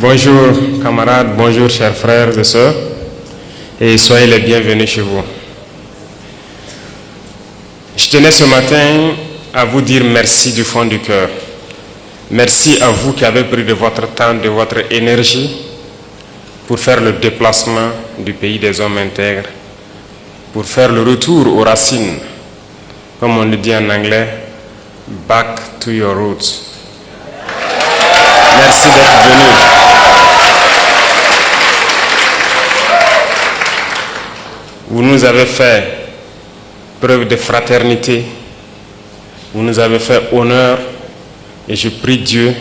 Bonjour camarades, bonjour chers frères et sœurs, et soyez les bienvenus chez vous. Je tenais ce matin à vous dire merci du fond du cœur. Merci à vous qui avez pris de votre temps, de votre énergie pour faire le déplacement du pays des hommes intègres, pour faire le retour aux racines, comme on le dit en anglais, back to your roots. Merci d'être venus. Vous nous avez fait preuve de fraternité, vous nous avez fait honneur, et je prie Dieu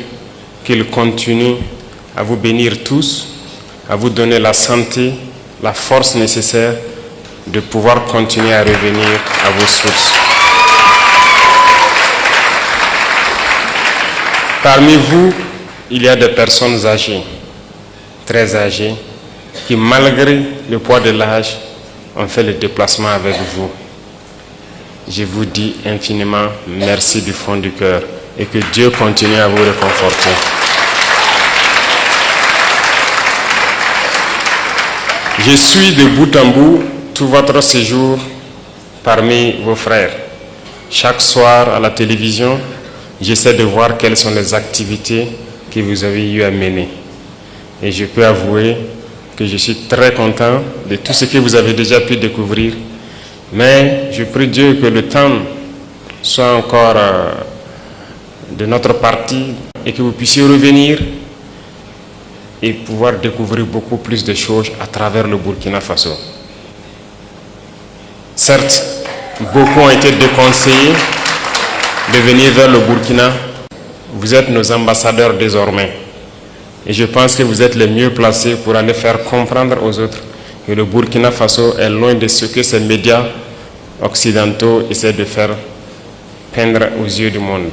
qu'il continue à vous bénir tous, à vous donner la santé, la force nécessaire de pouvoir continuer à revenir à vos sources. Parmi vous, il y a des personnes âgées, très âgées, qui malgré le poids de l'âge, ont fait le déplacement avec vous. Je vous dis infiniment merci du fond du cœur et que Dieu continue à vous réconforter. Je suis de bout en bout tout votre séjour parmi vos frères. Chaque soir à la télévision, j'essaie de voir quelles sont les activités que vous avez eu à mener. Et je peux avouer que je suis très content de tout ce que vous avez déjà pu découvrir. Mais je prie Dieu que le temps soit encore de notre partie et que vous puissiez revenir et pouvoir découvrir beaucoup plus de choses à travers le Burkina Faso. Certes, beaucoup ont été déconseillés de venir vers le Burkina. Vous êtes nos ambassadeurs désormais. Et je pense que vous êtes les mieux placés pour aller faire comprendre aux autres que le Burkina Faso est loin de ce que ces médias occidentaux essaient de faire peindre aux yeux du monde.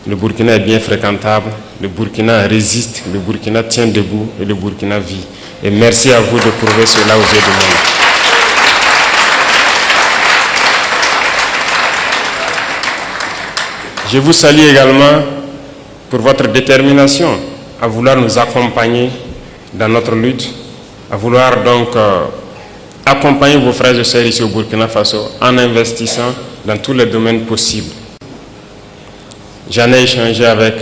Le Burkina est bien fréquentable, le Burkina résiste, le Burkina tient debout et le Burkina vit. Et merci à vous de prouver cela aux yeux du monde. Je vous salue également pour votre détermination à vouloir nous accompagner dans notre lutte, à vouloir donc accompagner vos frères et sœurs ici au Burkina Faso en investissant dans tous les domaines possibles. J'en ai échangé avec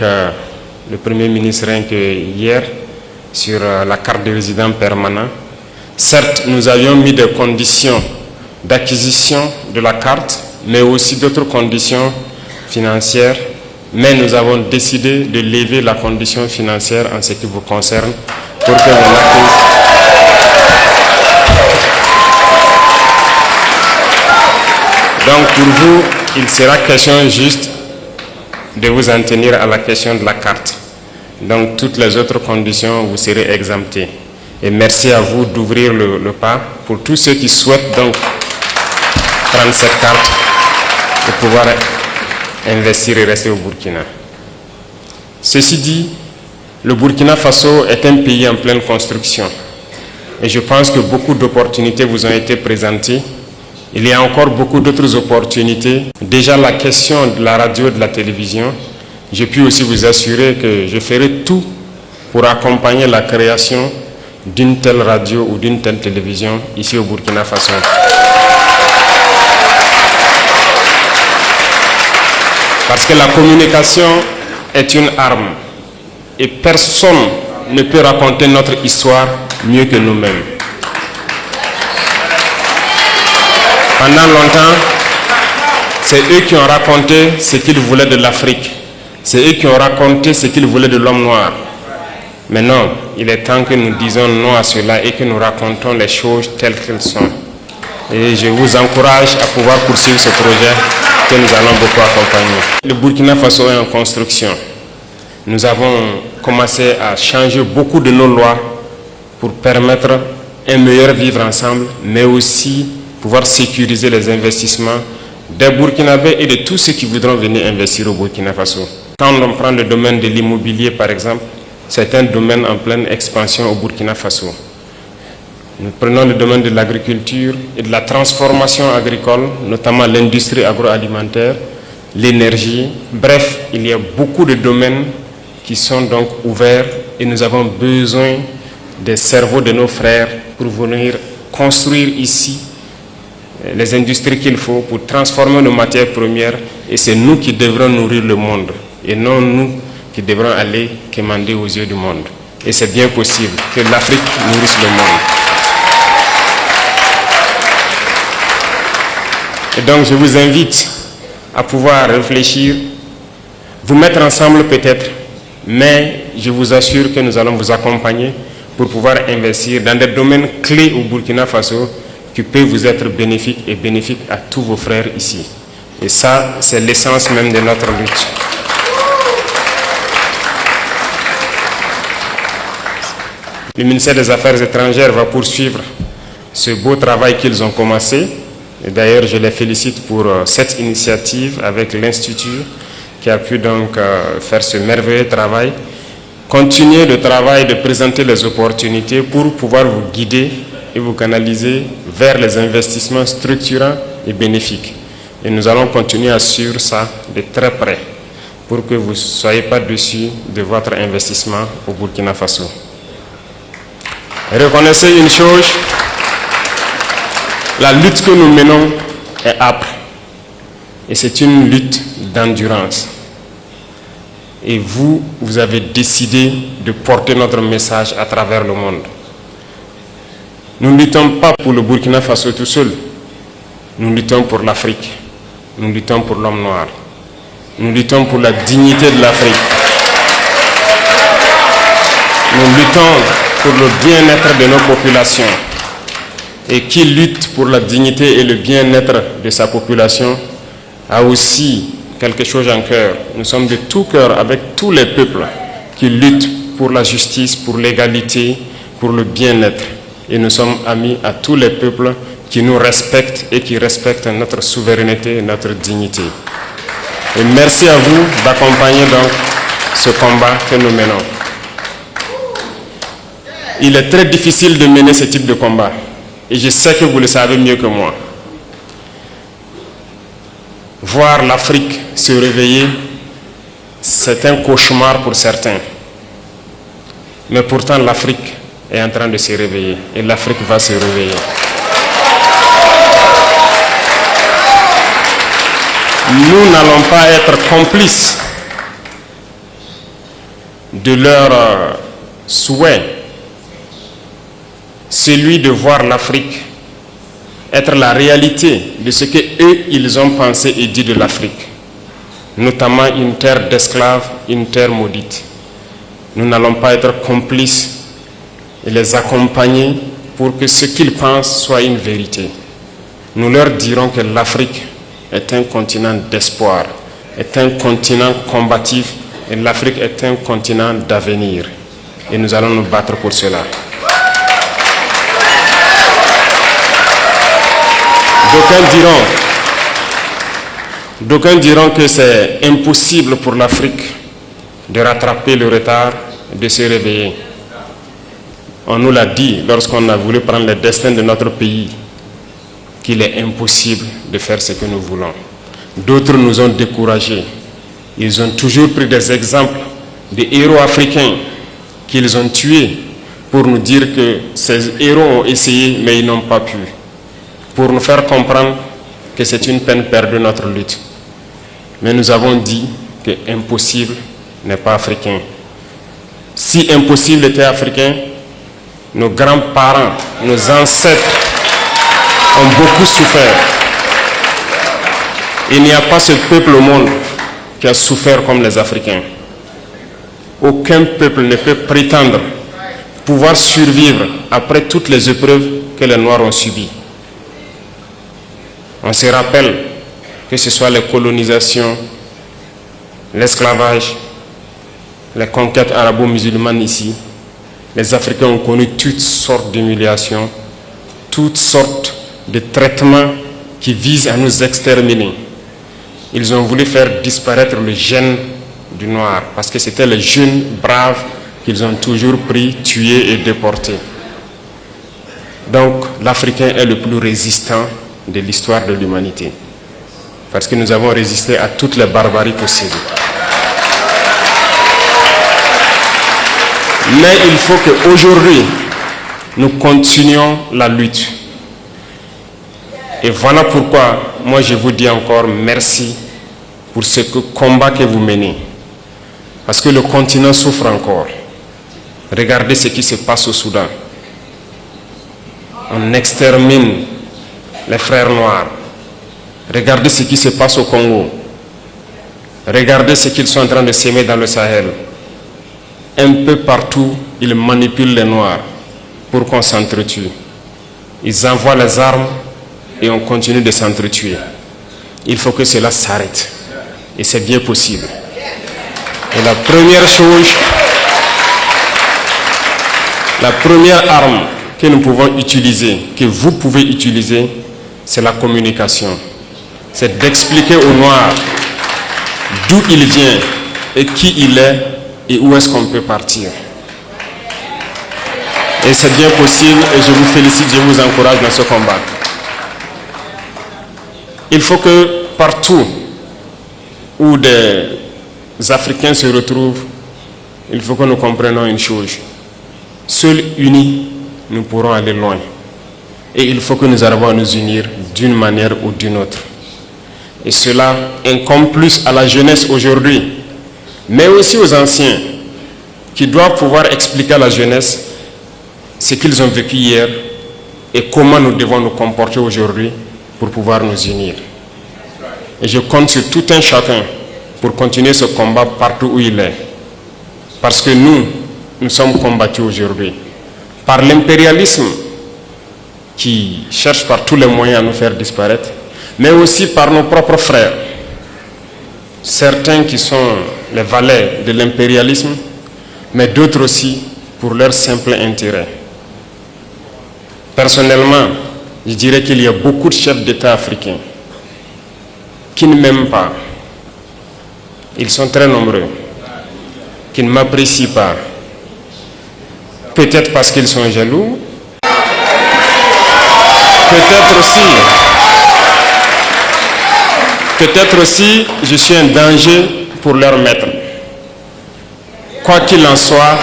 le Premier ministre rien que hier sur la carte de résident permanent. Certes, nous avions mis des conditions d'acquisition de la carte, mais aussi d'autres conditions financières, mais nous avons décidé de lever la condition financière en ce qui vous concerne pour que vous l'acquisiez. Donc pour vous, il sera question juste de vous en tenir à la question de la carte. Donc toutes les autres conditions, vous serez exemptés. Et merci à vous d'ouvrir le pas pour tous ceux qui souhaitent donc prendre cette carte et pouvoir investir et rester au Burkina. Ceci dit, le Burkina Faso est un pays en pleine construction. Et je pense que beaucoup d'opportunités vous ont été présentées. Il y a encore beaucoup d'autres opportunités. Déjà la question de la radio et de la télévision, je puis aussi vous assurer que je ferai tout pour accompagner la création d'une telle radio ou d'une telle télévision ici au Burkina Faso. Parce que la communication est une arme et personne ne peut raconter notre histoire mieux que nous-mêmes. Pendant longtemps, c'est eux qui ont raconté ce qu'ils voulaient de l'Afrique. C'est eux qui ont raconté ce qu'ils voulaient de l'homme noir. Mais non, il est temps que nous disions non à cela et que nous racontons les choses telles qu'elles sont. Et je vous encourage à pouvoir poursuivre ce projet que nous allons beaucoup accompagner. Le Burkina Faso est en construction. Nous avons commencé à changer beaucoup de nos lois pour permettre un meilleur vivre ensemble, mais aussi pouvoir sécuriser les investissements des Burkinabés et de tous ceux qui voudront venir investir au Burkina Faso. Quand on prend le domaine de l'immobilier, par exemple, c'est un domaine en pleine expansion au Burkina Faso. Nous prenons le domaine de l'agriculture et de la transformation agricole, notamment l'industrie agroalimentaire, l'énergie. Bref, il y a beaucoup de domaines qui sont donc ouverts et nous avons besoin des cerveaux de nos frères pour venir construire ici les industries qu'il faut pour transformer nos matières premières, et c'est nous qui devrons nourrir le monde et non nous qui devrons aller quémander aux yeux du monde. Et c'est bien possible que l'Afrique nourrisse le monde. Et donc je vous invite à pouvoir réfléchir, vous mettre ensemble peut-être, mais je vous assure que nous allons vous accompagner pour pouvoir investir dans des domaines clés au Burkina Faso qui peuvent vous être bénéfiques et bénéfiques à tous vos frères ici. Et ça, c'est l'essence même de notre lutte. Le ministère des Affaires étrangères va poursuivre ce beau travail qu'ils ont commencé. Et d'ailleurs, je les félicite pour cette initiative avec l'Institut qui a pu donc faire ce merveilleux travail. Continuez le travail de présenter les opportunités pour pouvoir vous guider et vous canaliser vers les investissements structurants et bénéfiques. Et nous allons continuer à suivre ça de très près pour que vous ne soyez pas déçus de votre investissement au Burkina Faso. Reconnaissez une chose, la lutte que nous menons est âpre et c'est une lutte d'endurance. Et vous avez décidé de porter notre message à travers le monde. Nous ne luttons pas pour le Burkina Faso tout seul. Nous luttons pour l'Afrique. Nous luttons pour l'homme noir. Nous luttons pour la dignité de l'Afrique. Nous luttons pour le bien-être de nos populations. Et qui lutte pour la dignité et le bien-être de sa population a aussi quelque chose en cœur. Nous sommes de tout cœur avec tous les peuples qui luttent pour la justice, pour l'égalité, pour le bien-être. Et nous sommes amis à tous les peuples qui nous respectent et qui respectent notre souveraineté et notre dignité. Et merci à vous d'accompagner donc ce combat que nous menons. Il est très difficile de mener ce type de combat. Et je sais que vous le savez mieux que moi. Voir l'Afrique se réveiller, c'est un cauchemar pour certains. Mais pourtant, l'Afrique est en train de se réveiller. Et l'Afrique va se réveiller. Nous n'allons pas être complices de leur souhait, celui de voir l'Afrique être la réalité de ce qu'eux, ils ont pensé et dit de l'Afrique, notamment une terre d'esclaves, une terre maudite. Nous n'allons pas être complices et les accompagner pour que ce qu'ils pensent soit une vérité. Nous leur dirons que l'Afrique est un continent d'espoir, est un continent combatif et l'Afrique est un continent d'avenir. Et nous allons nous battre pour cela. D'aucuns diront que c'est impossible pour l'Afrique de rattraper le retard, de se réveiller. On nous l'a dit lorsqu'on a voulu prendre le destin de notre pays, qu'il est impossible de faire ce que nous voulons. D'autres nous ont découragés. Ils ont toujours pris des exemples de héros africains qu'ils ont tués pour nous dire que ces héros ont essayé mais ils n'ont pas pu. Pour nous faire comprendre que c'est une peine perdue notre lutte. Mais nous avons dit que impossible n'est pas africain. Si impossible était africain, nos grands-parents, nos ancêtres ont beaucoup souffert. Il n'y a pas ce peuple au monde qui a souffert comme les Africains. Aucun peuple ne peut prétendre pouvoir survivre après toutes les épreuves que les Noirs ont subies. On se rappelle que ce soit les colonisations, l'esclavage, les conquêtes arabo-musulmanes ici, les Africains ont connu toutes sortes d'humiliations, toutes sortes de traitements qui visent à nous exterminer. Ils ont voulu faire disparaître le gène du noir parce que c'était les jeunes braves qu'ils ont toujours pris, tués et déportés. Donc l'Africain est le plus résistant de l'histoire de l'humanité parce que nous avons résisté à toutes les barbaries possibles. Mais il faut qu'aujourd'hui, nous continuions la lutte. Et voilà pourquoi, moi je vous dis encore merci pour ce combat que vous menez. Parce que le continent souffre encore. Regardez ce qui se passe au Soudan. On extermine les frères noirs. Regardez ce qui se passe au Congo. Regardez ce qu'ils sont en train de s'aimer dans le Sahel. Un peu partout, ils manipulent les noirs pour qu'on s'entretue. Ils envoient les armes et on continue de s'entretuer. Il faut que cela s'arrête. Et c'est bien possible. Et la première chose, la première arme que nous pouvons utiliser, que vous pouvez utiliser, c'est la communication. C'est d'expliquer aux Noirs d'où il vient et qui il est et où est-ce qu'on peut partir. Et c'est bien possible et je vous félicite, je vous encourage dans ce combat. Il faut que partout où des Africains se retrouvent, il faut que nous comprenions une chose. Seuls unis, nous pourrons aller loin. Et il faut que nous arrivions à nous unir d'une manière ou d'une autre. Et cela incombe plus à la jeunesse aujourd'hui, mais aussi aux anciens, qui doivent pouvoir expliquer à la jeunesse ce qu'ils ont vécu hier et comment nous devons nous comporter aujourd'hui pour pouvoir nous unir. Et je compte sur tout un chacun pour continuer ce combat partout où il est. Parce que nous sommes combattus aujourd'hui par l'impérialisme qui cherche par tous les moyens à nous faire disparaître, mais aussi par nos propres frères. Certains qui sont les valets de l'impérialisme, mais d'autres aussi pour leur simple intérêt. Personnellement, je dirais qu'il y a beaucoup de chefs d'État africains qui ne m'aiment pas. Ils sont très nombreux, qui ne m'apprécient pas. Peut-être parce qu'ils sont jaloux, peut-être aussi je suis un danger pour leur maître. Quoi qu'il en soit,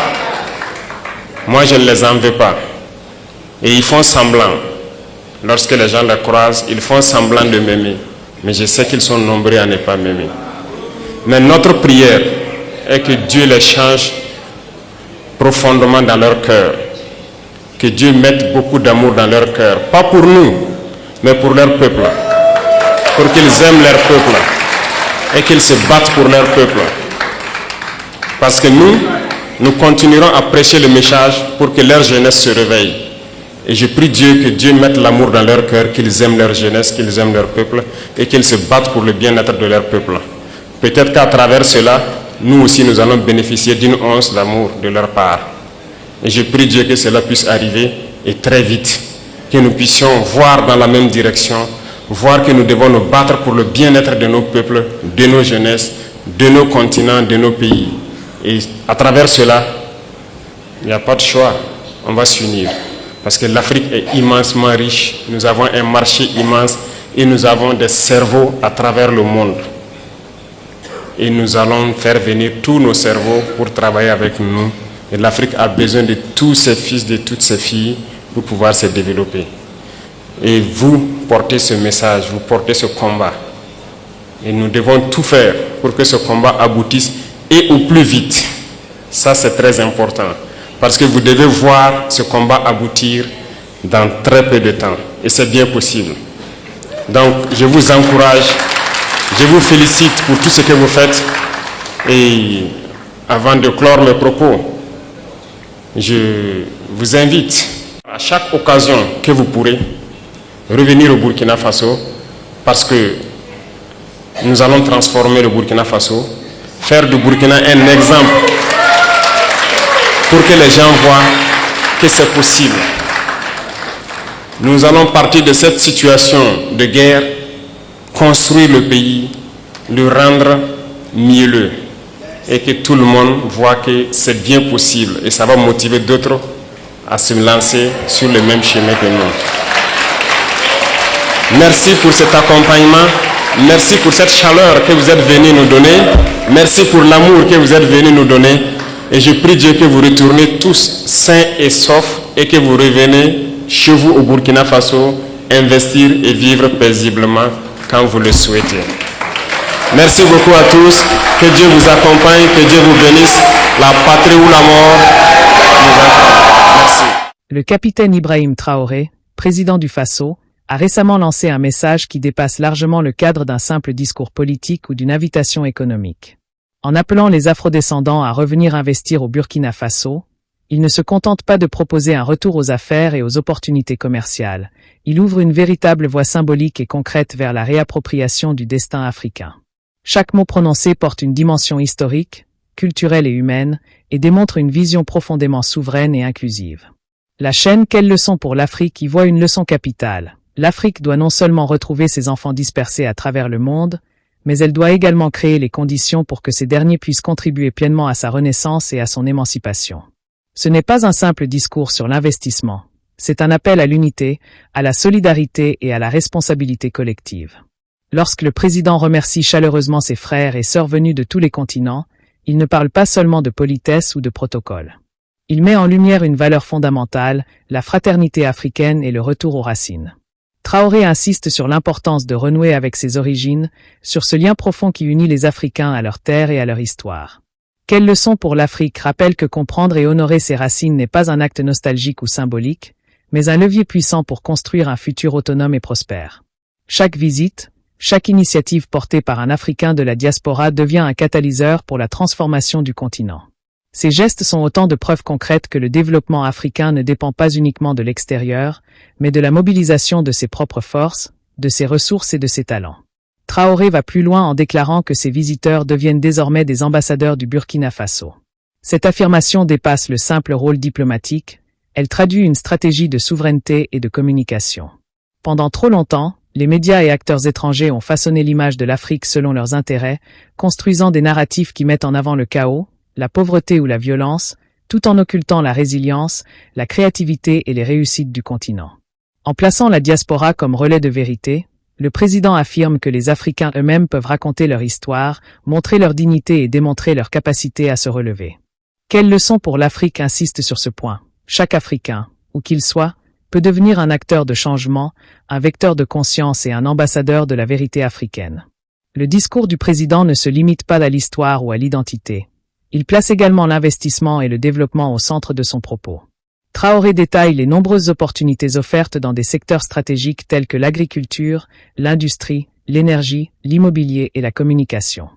moi je ne les en veux pas. Et ils font semblant. Lorsque les gens les croisent, ils font semblant de m'aimer. Mais je sais qu'ils sont nombreux à ne pas m'aimer. Mais notre prière est que Dieu les change profondément dans leur cœur. Que Dieu mette beaucoup d'amour dans leur cœur. Pas pour nous, mais pour leur peuple. Pour qu'ils aiment leur peuple. Et qu'ils se battent pour leur peuple. Parce que nous continuerons à prêcher le message pour que leur jeunesse se réveille. Et je prie Dieu que Dieu mette l'amour dans leur cœur, qu'ils aiment leur jeunesse, qu'ils aiment leur peuple et qu'ils se battent pour le bien-être de leur peuple. Peut-être qu'à travers cela, nous aussi nous allons bénéficier d'une once d'amour de leur part. Et je prie Dieu que cela puisse arriver et très vite, que nous puissions voir dans la même direction, voir que nous devons nous battre pour le bien-être de nos peuples, de nos jeunesses, de nos continents, de nos pays. Et à travers cela, il n'y a pas de choix, on va s'unir. Parce que l'Afrique est immensement riche, nous avons un marché immense et nous avons des cerveaux à travers le monde. Et nous allons faire venir tous nos cerveaux pour travailler avec nous. Et l'Afrique a besoin de tous ses fils, de toutes ses filles pour pouvoir se développer. Et vous portez ce message, vous portez ce combat. Et nous devons tout faire pour que ce combat aboutisse et au plus vite. Ça, c'est très important. Parce que vous devez voir ce combat aboutir dans très peu de temps. Et c'est bien possible. Donc, je vous encourage, je vous félicite pour tout ce que vous faites. Et avant de clore mes propos, je vous invite à chaque occasion que vous pourrez revenir au Burkina Faso parce que nous allons transformer le Burkina Faso, faire du Burkina un exemple pour que les gens voient que c'est possible. Nous allons partir de cette situation de guerre, construire le pays, le rendre mielleux et que tout le monde voit que c'est bien possible et ça va motiver d'autres à se lancer sur le même chemin que nous. Merci pour cet accompagnement, merci pour cette chaleur que vous êtes venus nous donner, merci pour l'amour que vous êtes venus nous donner. Et je prie Dieu que vous retournez tous sains et saufs et que vous revenez chez vous au Burkina Faso, investir et vivre paisiblement quand vous le souhaitez. Merci beaucoup à tous. Que Dieu vous accompagne, que Dieu vous bénisse. La patrie ou la mort. Merci. Le capitaine Ibrahim Traoré, président du Faso, a récemment lancé un message qui dépasse largement le cadre d'un simple discours politique ou d'une invitation économique. En appelant les afrodescendants à revenir investir au Burkina Faso, il ne se contente pas de proposer un retour aux affaires et aux opportunités commerciales. Il ouvre une véritable voie symbolique et concrète vers la réappropriation du destin africain. Chaque mot prononcé porte une dimension historique, culturelle et humaine, et démontre une vision profondément souveraine et inclusive. La chaîne Quelle leçon pour l'Afrique y voit une leçon capitale. L'Afrique doit non seulement retrouver ses enfants dispersés à travers le monde, mais elle doit également créer les conditions pour que ces derniers puissent contribuer pleinement à sa renaissance et à son émancipation. Ce n'est pas un simple discours sur l'investissement, c'est un appel à l'unité, à la solidarité et à la responsabilité collective. Lorsque le président remercie chaleureusement ses frères et sœurs venus de tous les continents, il ne parle pas seulement de politesse ou de protocole. Il met en lumière une valeur fondamentale, la fraternité africaine et le retour aux racines. Traoré insiste sur l'importance de renouer avec ses origines, sur ce lien profond qui unit les Africains à leur terre et à leur histoire. Quelle leçon pour l'Afrique rappelle que comprendre et honorer ses racines n'est pas un acte nostalgique ou symbolique, mais un levier puissant pour construire un futur autonome et prospère. Chaque visite, chaque initiative portée par un Africain de la diaspora devient un catalyseur pour la transformation du continent. Ces gestes sont autant de preuves concrètes que le développement africain ne dépend pas uniquement de l'extérieur, mais de la mobilisation de ses propres forces, de ses ressources et de ses talents. Traoré va plus loin en déclarant que ses visiteurs deviennent désormais des ambassadeurs du Burkina Faso. Cette affirmation dépasse le simple rôle diplomatique, elle traduit une stratégie de souveraineté et de communication. Pendant trop longtemps, les médias et acteurs étrangers ont façonné l'image de l'Afrique selon leurs intérêts, construisant des narratifs qui mettent en avant le chaos, la pauvreté ou la violence, tout en occultant la résilience, la créativité et les réussites du continent. En plaçant la diaspora comme relais de vérité, le président affirme que les Africains eux-mêmes peuvent raconter leur histoire, montrer leur dignité et démontrer leur capacité à se relever. Quelle leçon pour l'Afrique insiste sur ce point. Chaque Africain, où qu'il soit, peut devenir un acteur de changement, un vecteur de conscience et un ambassadeur de la vérité africaine. Le discours du président ne se limite pas à l'histoire ou à l'identité. Il place également l'investissement et le développement au centre de son propos. Traoré détaille les nombreuses opportunités offertes dans des secteurs stratégiques tels que l'agriculture, l'industrie, l'énergie, l'immobilier et la communication.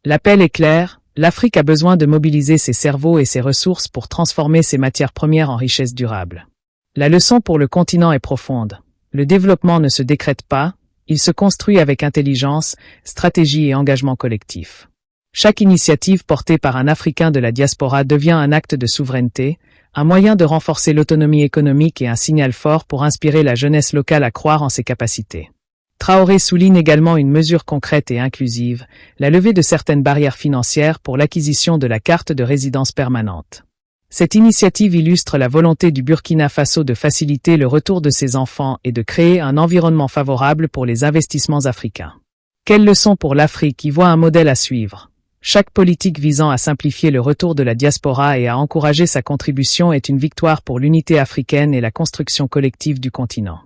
L'appel est clair, l'Afrique a besoin de mobiliser ses cerveaux et ses ressources pour transformer ses matières premières en richesses durables. La leçon pour le continent est profonde. Le développement ne se décrète pas, il se construit avec intelligence, stratégie et engagement collectif. Chaque initiative portée par un Africain de la diaspora devient un acte de souveraineté, un moyen de renforcer l'autonomie économique et un signal fort pour inspirer la jeunesse locale à croire en ses capacités. Traoré souligne également une mesure concrète et inclusive, la levée de certaines barrières financières pour l'acquisition de la carte de résidence permanente. Cette initiative illustre la volonté du Burkina Faso de faciliter le retour de ses enfants et de créer un environnement favorable pour les investissements africains. Quelle leçon pour l'Afrique y voit un modèle à suivre. Chaque politique visant à simplifier le retour de la diaspora et à encourager sa contribution est une victoire pour l'unité africaine et la construction collective du continent.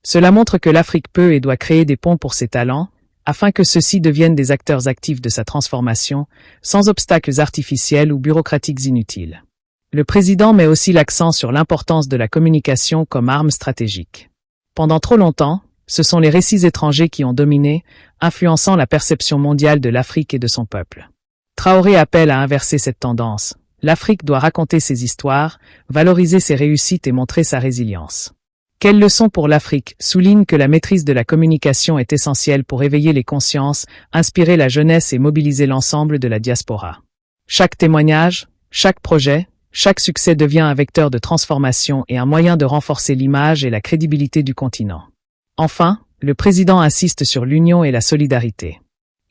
Cela montre que l'Afrique peut et doit créer des ponts pour ses talents, afin que ceux-ci deviennent des acteurs actifs de sa transformation, sans obstacles artificiels ou bureaucratiques inutiles. Le président met aussi l'accent sur l'importance de la communication comme arme stratégique. Pendant trop longtemps, ce sont les récits étrangers qui ont dominé, influençant la perception mondiale de l'Afrique et de son peuple. Traoré appelle à inverser cette tendance. L'Afrique doit raconter ses histoires, valoriser ses réussites et montrer sa résilience. Quelle leçon pour l'Afrique souligne que la maîtrise de la communication est essentielle pour éveiller les consciences, inspirer la jeunesse et mobiliser l'ensemble de la diaspora. Chaque témoignage, chaque projet, chaque succès devient un vecteur de transformation et un moyen de renforcer l'image et la crédibilité du continent. Enfin, le président insiste sur l'union et la solidarité.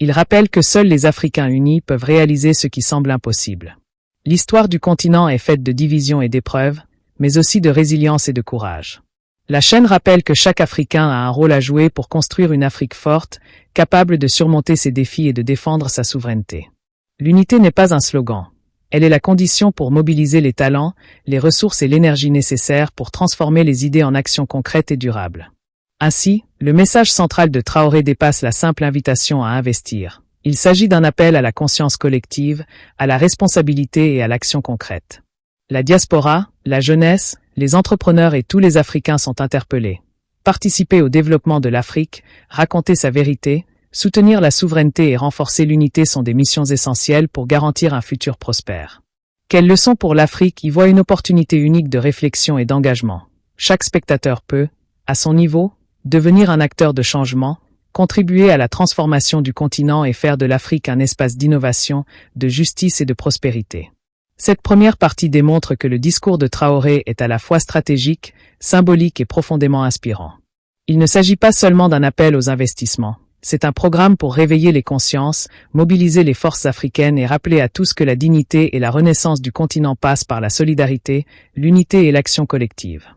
Il rappelle que seuls les Africains unis peuvent réaliser ce qui semble impossible. L'histoire du continent est faite de divisions et d'épreuves, mais aussi de résilience et de courage. La chaîne rappelle que chaque Africain a un rôle à jouer pour construire une Afrique forte, capable de surmonter ses défis et de défendre sa souveraineté. L'unité n'est pas un slogan. Elle est la condition pour mobiliser les talents, les ressources et l'énergie nécessaires pour transformer les idées en actions concrètes et durables. Ainsi, le message central de Traoré dépasse la simple invitation à investir. Il s'agit d'un appel à la conscience collective, à la responsabilité et à l'action concrète. La diaspora, la jeunesse, les entrepreneurs et tous les Africains sont interpellés. Participer au développement de l'Afrique, raconter sa vérité, soutenir la souveraineté et renforcer l'unité sont des missions essentielles pour garantir un futur prospère. Quelle leçon pour l'Afrique y voit une opportunité unique de réflexion et d'engagement. Chaque spectateur peut, à son niveau, devenir un acteur de changement, contribuer à la transformation du continent et faire de l'Afrique un espace d'innovation, de justice et de prospérité. Cette première partie démontre que le discours de Traoré est à la fois stratégique, symbolique et profondément inspirant. Il ne s'agit pas seulement d'un appel aux investissements. C'est un programme pour réveiller les consciences, mobiliser les forces africaines et rappeler à tous que la dignité et la renaissance du continent passent par la solidarité, l'unité et l'action collective.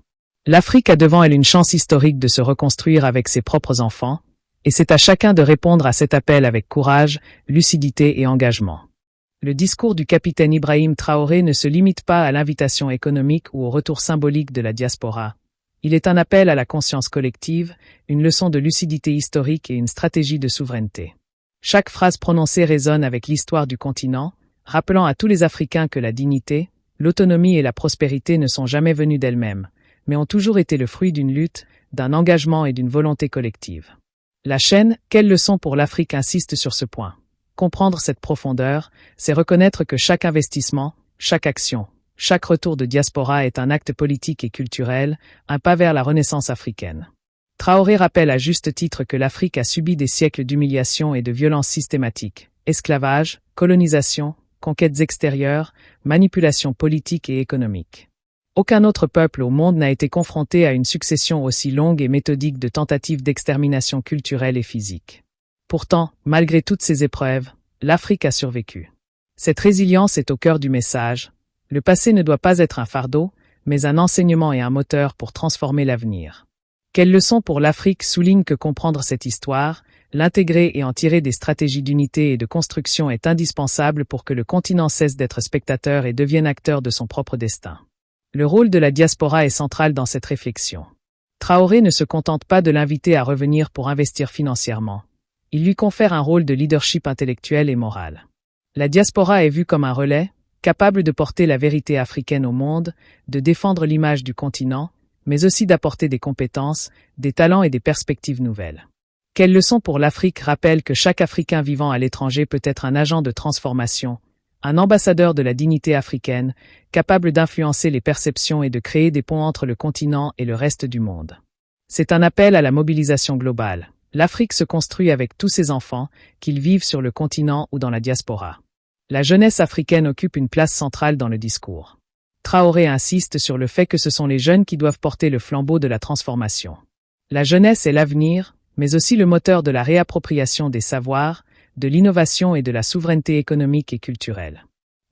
L'Afrique a devant elle une chance historique de se reconstruire avec ses propres enfants, et c'est à chacun de répondre à cet appel avec courage, lucidité et engagement. Le discours du capitaine Ibrahim Traoré ne se limite pas à l'invitation économique ou au retour symbolique de la diaspora. Il est un appel à la conscience collective, une leçon de lucidité historique et une stratégie de souveraineté. Chaque phrase prononcée résonne avec l'histoire du continent, rappelant à tous les Africains que la dignité, l'autonomie et la prospérité ne sont jamais venues d'elles-mêmes, mais ont toujours été le fruit d'une lutte, d'un engagement et d'une volonté collective. La chaîne « Quelle leçon pour l'Afrique » insiste sur ce point. Comprendre cette profondeur, c'est reconnaître que chaque investissement, chaque action, chaque retour de diaspora est un acte politique et culturel, un pas vers la renaissance africaine. Traoré rappelle à juste titre que l'Afrique a subi des siècles d'humiliation et de violences systématiques, esclavage, colonisation, conquêtes extérieures, manipulation politique et économique. Aucun autre peuple au monde n'a été confronté à une succession aussi longue et méthodique de tentatives d'extermination culturelle et physique. Pourtant, malgré toutes ces épreuves, l'Afrique a survécu. Cette résilience est au cœur du message. Le passé ne doit pas être un fardeau, mais un enseignement et un moteur pour transformer l'avenir. Quelle leçon pour l'Afrique souligne que comprendre cette histoire, l'intégrer et en tirer des stratégies d'unité et de construction est indispensable pour que le continent cesse d'être spectateur et devienne acteur de son propre destin. Le rôle de la diaspora est central dans cette réflexion. Traoré ne se contente pas de l'inviter à revenir pour investir financièrement. Il lui confère un rôle de leadership intellectuel et moral. La diaspora est vue comme un relais, capable de porter la vérité africaine au monde, de défendre l'image du continent, mais aussi d'apporter des compétences, des talents et des perspectives nouvelles. Quelle leçon pour l'Afrique rappelle que chaque Africain vivant à l'étranger peut être un agent de transformation, un ambassadeur de la dignité africaine, capable d'influencer les perceptions et de créer des ponts entre le continent et le reste du monde. C'est un appel à la mobilisation globale. L'Afrique se construit avec tous ses enfants, qu'ils vivent sur le continent ou dans la diaspora. La jeunesse africaine occupe une place centrale dans le discours. Traoré insiste sur le fait que ce sont les jeunes qui doivent porter le flambeau de la transformation. La jeunesse est l'avenir, mais aussi le moteur de la réappropriation des savoirs, de l'innovation et de la souveraineté économique et culturelle.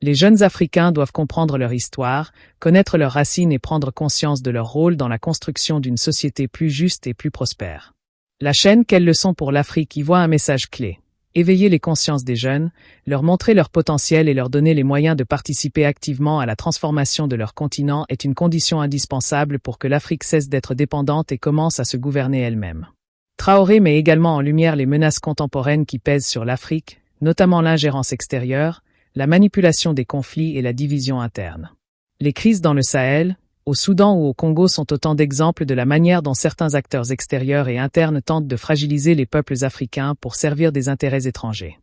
Les jeunes Africains doivent comprendre leur histoire, connaître leurs racines et prendre conscience de leur rôle dans la construction d'une société plus juste et plus prospère. La chaîne Quelle leçon pour l'Afrique y voit un message clé. Éveiller les consciences des jeunes, leur montrer leur potentiel et leur donner les moyens de participer activement à la transformation de leur continent est une condition indispensable pour que l'Afrique cesse d'être dépendante et commence à se gouverner elle-même. Traoré met également en lumière les menaces contemporaines qui pèsent sur l'Afrique, notamment l'ingérence extérieure, la manipulation des conflits et la division interne. Les crises dans le Sahel, au Soudan ou au Congo sont autant d'exemples de la manière dont certains acteurs extérieurs et internes tentent de fragiliser les peuples africains pour servir des intérêts étrangers.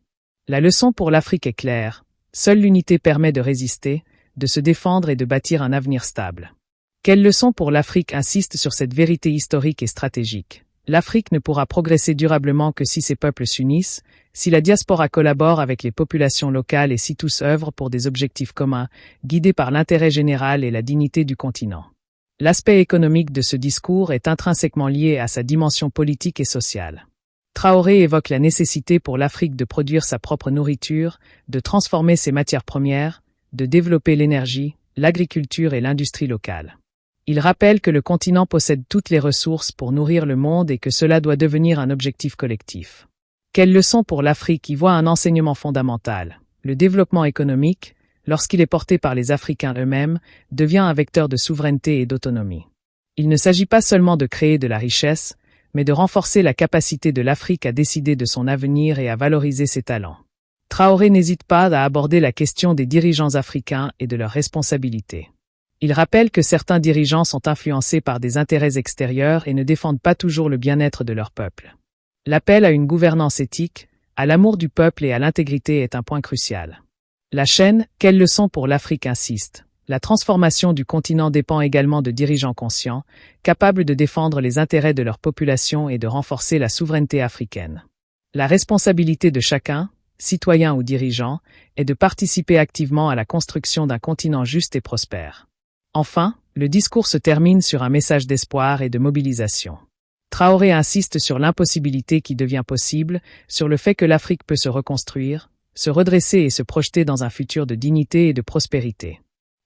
La leçon pour l'Afrique est claire. Seule l'unité permet de résister, de se défendre et de bâtir un avenir stable. Quelle leçon pour l'Afrique insiste sur cette vérité historique et stratégique. L'Afrique ne pourra progresser durablement que si ses peuples s'unissent, si la diaspora collabore avec les populations locales et si tous œuvrent pour des objectifs communs, guidés par l'intérêt général et la dignité du continent. L'aspect économique de ce discours est intrinsèquement lié à sa dimension politique et sociale. Traoré évoque la nécessité pour l'Afrique de produire sa propre nourriture, de transformer ses matières premières, de développer l'énergie, l'agriculture et l'industrie locale. Il rappelle que le continent possède toutes les ressources pour nourrir le monde et que cela doit devenir un objectif collectif. Quelle leçon pour l'Afrique y voit un enseignement fondamental. Le développement économique, lorsqu'il est porté par les Africains eux-mêmes, devient un vecteur de souveraineté et d'autonomie. Il ne s'agit pas seulement de créer de la richesse, mais de renforcer la capacité de l'Afrique à décider de son avenir et à valoriser ses talents. Traoré n'hésite pas à aborder la question des dirigeants africains et de leurs responsabilités. Il rappelle que certains dirigeants sont influencés par des intérêts extérieurs et ne défendent pas toujours le bien-être de leur peuple. L'appel à une gouvernance éthique, à l'amour du peuple et à l'intégrité est un point crucial. La chaîne « Quelle leçon pour l'Afrique » insiste. La transformation du continent dépend également de dirigeants conscients, capables de défendre les intérêts de leur population et de renforcer la souveraineté africaine. La responsabilité de chacun, citoyen ou dirigeant, est de participer activement à la construction d'un continent juste et prospère. Enfin, le discours se termine sur un message d'espoir et de mobilisation. Traoré insiste sur l'impossibilité qui devient possible, sur le fait que l'Afrique peut se reconstruire, se redresser et se projeter dans un futur de dignité et de prospérité.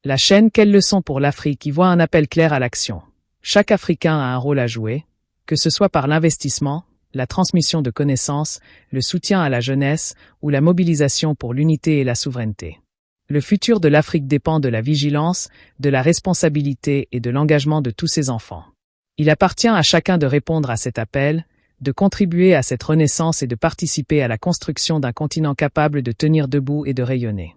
La chaîne « Quelle leçon pour l'Afrique » y voit un appel clair à l'action. Chaque Africain a un rôle à jouer, que ce soit par l'investissement, la transmission de connaissances, le soutien à la jeunesse ou la mobilisation pour l'unité et la souveraineté. Le futur de l'Afrique dépend de la vigilance, de la responsabilité et de l'engagement de tous ses enfants. Il appartient à chacun de répondre à cet appel, de contribuer à cette renaissance et de participer à la construction d'un continent capable de tenir debout et de rayonner.